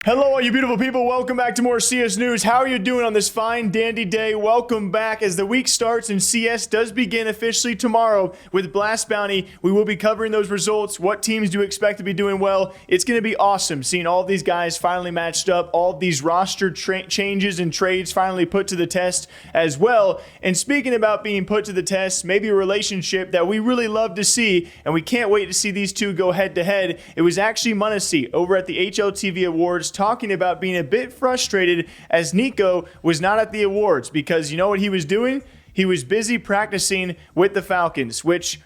Hello, all you beautiful people. Welcome back to more CS News. How are you doing on this fine, dandy day? Welcome back as the week starts and CS does begin officially tomorrow with Blast Bounty. We will be covering those results. What teams do you expect to be doing well? It's going to be awesome seeing all of these guys finally matched up, all of these roster changes and trades finally put to the test as well. And speaking about being put to the test, maybe a relationship that we really love to see, and we can't wait to see these two go head to head. It was actually m0NESY over at the HLTV Awards talking about being a bit frustrated as NiKo was not at the awards because you know what he was doing? He was busy practicing with the Falcons, which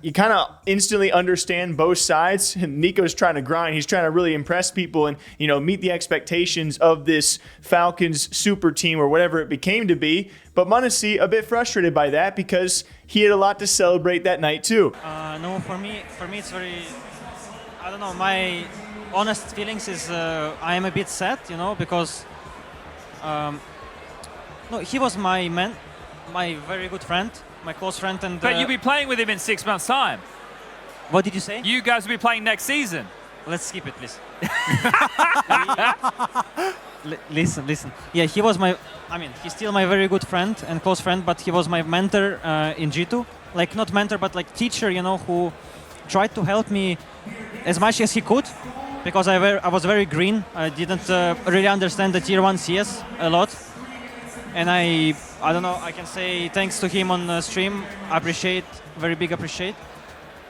you kind of instantly understand both sides. NiKo's trying to grind. He's trying to really impress people and, you know, meet the expectations of this Falcons super team or whatever it became to be. But m0NESY a bit frustrated by that because he had a lot to celebrate that night too. No, for me it's very, I don't know, my honest feelings is I am a bit sad, you know, because no, he was my man, my very good friend, my close friend, and but you'll be playing with him in 6 months' time. What did you say? You guys will be playing next season. Let's skip it, please. Listen. Yeah, he was my, I mean, he's still my very good friend and close friend, but he was my mentor in G2. Like, not mentor, but like teacher, you know, who tried to help me as much as he could. Because I was very green, I didn't really understand the Tier 1 CS a lot. And I don't know, I can say thanks to him on stream, appreciate, very big appreciate.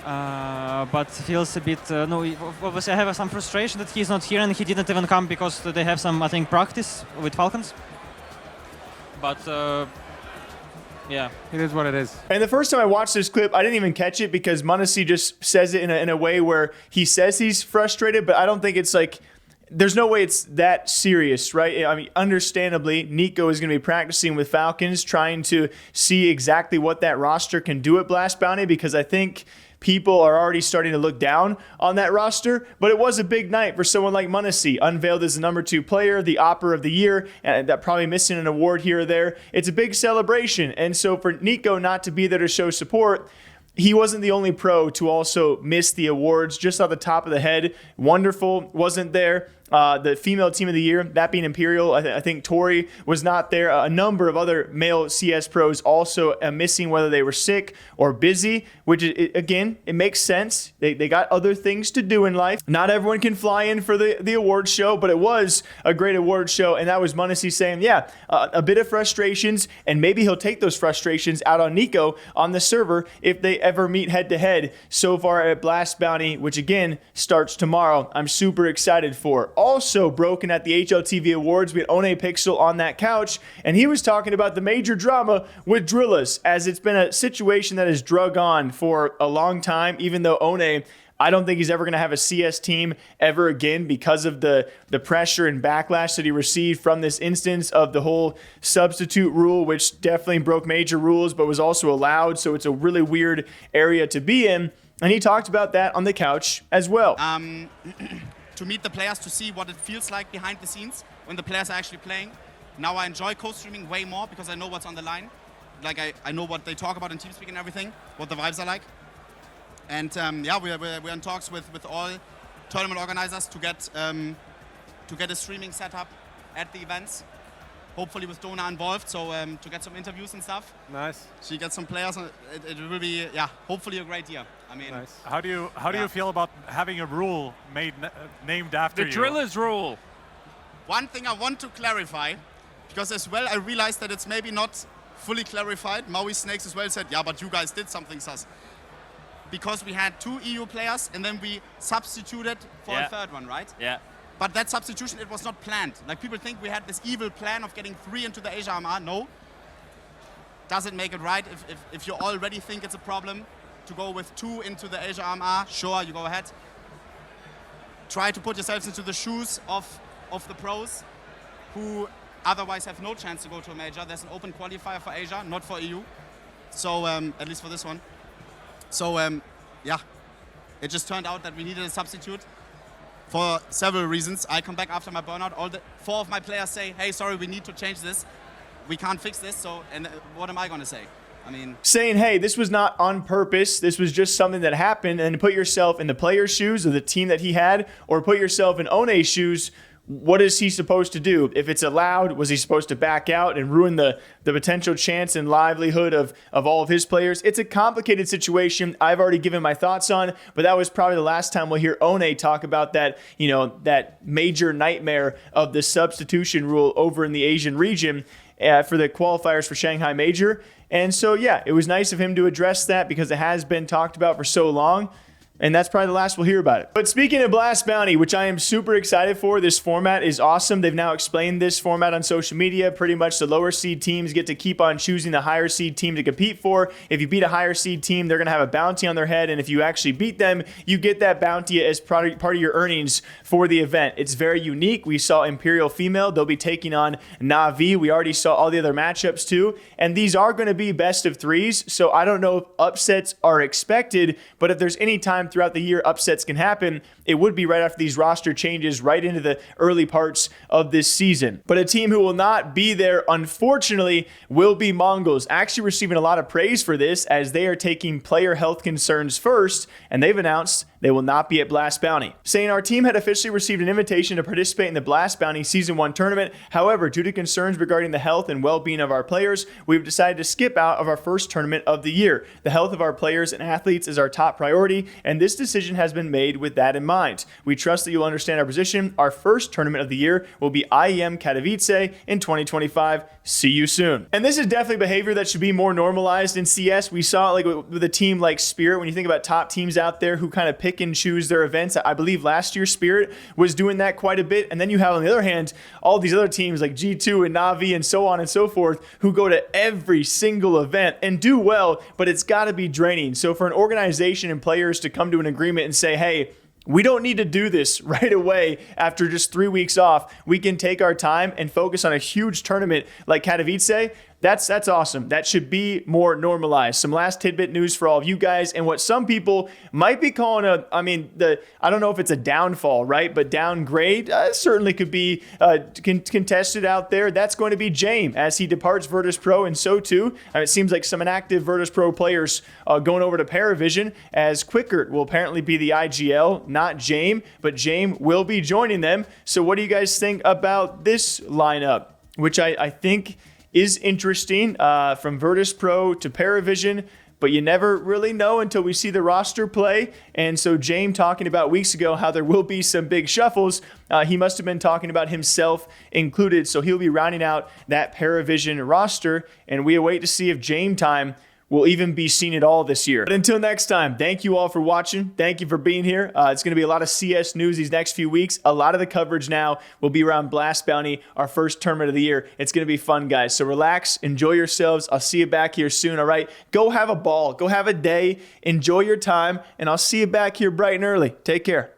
But feels a bit, no, obviously I have some frustration that he's not here and he didn't even come because they have some, I think, practice with Falcons. But yeah. It is what it is. And the first time I watched this clip, I didn't even catch it because m0NESY just says it in a way where he says he's frustrated, but I don't think it's like, there's no way it's that serious, right? I mean, understandably, NiKo is going to be practicing with Falcons, trying to see exactly what that roster can do at Blast Bounty because I think people are already starting to look down on that roster, but it was a big night for someone like m0NESY, unveiled as the #2 player, the Opera of the Year, and that probably missing an award here or there. It's a big celebration, and so for NiKo not to be there to show support, he wasn't the only pro to also miss the awards just off the top of the head. Wonderful wasn't there. The female team of the year, that being Imperial, I think Tori was not there. A number of other male CS pros also missing, whether they were sick or busy, which again, it makes sense. They got other things to do in life. Not everyone can fly in for the award show, but it was a great award show, and that was m0NESY saying, yeah, a bit of frustrations, and maybe he'll take those frustrations out on NiKo on the server if they ever meet head-to-head so far at Blast Bounty, which again starts tomorrow. I'm super excited for. Also broken at the HLTV Awards, we had OhnePixel on that couch, and he was talking about the major drama with Drillas, as it's been a situation that has drug on for a long time, even though Ohne, I don't think he's ever going to have a CS team ever again because of the pressure and backlash that he received from this instance of the whole substitute rule, which definitely broke major rules, but was also allowed, so it's a really weird area to be in, and he talked about that on the couch as well. To meet the players, to see what it feels like behind the scenes when the players are actually playing. Now I enjoy co-streaming way more because I know what's on the line. Like I know what they talk about in TeamSpeak and everything, what the vibes are like. And yeah, we're in talks with all tournament organizers to get a streaming setup at the events. Hopefully with Dona involved, so to get some interviews and stuff. Nice. So you get some players. It will be, yeah, hopefully a great year. I mean, nice. How do you feel about having a rule named after the Drillers rule? One thing I want to clarify, because as well I realized that it's maybe not fully clarified. Maui Snakes as well said, yeah, but you guys did something sus. Because we had 2 EU players and then we substituted for a third one, right? Yeah. But that substitution, it was not planned. Like people think we had this evil plan of getting 3 into the Asia RMR. No. Doesn't make it right. If you already think it's a problem to go with 2 into the Asia RMR, sure, you go ahead. Try to put yourselves into the shoes of the pros who otherwise have no chance to go to a major. There's an open qualifier for Asia, not for EU. So, at least for this one. So, yeah, it just turned out that we needed a substitute for several reasons. I come back after my burnout. 4 of my players say, hey, sorry, we need to change this. We can't fix this, so, and what am I going to say? I mean, saying, hey, this was not on purpose. This was just something that happened. And put yourself in the player's shoes of the team that he had, or put yourself in Ohne's shoes. what is he supposed to do? If it's allowed, was he supposed to back out and ruin the potential chance and livelihood of all of his players? It's a complicated situation I've already given my thoughts on, but that was probably the last time we'll hear Ohne talk about that, that major nightmare of the substitution rule over in the Asian region for the qualifiers for Shanghai Major. And so, yeah, it was nice of him to address that because it has been talked about for so long. And that's probably the last we'll hear about it. But speaking of Blast Bounty, which I am super excited for, this format is awesome. They've now explained this format on social media. Pretty much the lower seed teams get to keep on choosing the higher seed team to compete for. If you beat a higher seed team, they're going to have a bounty on their head. And if you actually beat them, you get that bounty as part of your earnings for the event. It's very unique. We saw Imperial Female. They'll be taking on Na'Vi. We already saw all the other matchups too. And these are going to be best of threes. So I don't know if upsets are expected, but if there's any time throughout the year upsets can happen, it would be right after these roster changes right into the early parts of this season. But a team who will not be there, unfortunately, will be Mongolz. Actually receiving a lot of praise for this as they are taking player health concerns first, and they've announced they will not be at Blast Bounty, saying our team had officially received an invitation to participate in the Blast Bounty Season 1 tournament. However, due to concerns regarding the health and well-being of our players, we've decided to skip out of our first tournament of the year. The health of our players and athletes is our top priority, and this decision has been made with that in mind. We trust that you'll understand our position. Our first tournament of the year will be IEM Katowice in 2025. See you soon. And this is definitely behavior that should be more normalized in CS. We saw it like with a team like Spirit. When you think about top teams out there who kind of pick and choose their events, I believe last year Spirit was doing that quite a bit. And then you have, on the other hand, all these other teams like G2 and Na'Vi and so on and so forth who go to every single event and do well, but it's got to be draining. So for an organization and players to come to an agreement and say, hey, we don't need to do this right away after just 3 weeks off. We can take our time and focus on a huge tournament like Katowice. That's awesome. That should be more normalized. Some last tidbit news for all of you guys, and what some people might be calling I don't know if it's a downfall, right? But downgrade certainly could be contested out there. That's going to be Jame as he departs Virtus Pro, and so too, it seems like some inactive Virtus Pro players going over to Paravision, as Quickert will apparently be the IGL, not Jame, but Jame will be joining them. So what do you guys think about this lineup, which I think is interesting, from Virtus Pro to Paravision, but you never really know until we see the roster play. And so Jame talking about weeks ago how there will be some big shuffles. He must have been talking about himself included. So he'll be rounding out that Paravision roster, and we await to see if Jame time will even be seen at all this year. But until next time, thank you all for watching. Thank you for being here. It's going to be a lot of CS news these next few weeks. A lot of the coverage now will be around Blast Bounty, our first tournament of the year. It's going to be fun, guys. So relax, enjoy yourselves. I'll see you back here soon, all right? Go have a ball. Go have a day. Enjoy your time, and I'll see you back here bright and early. Take care.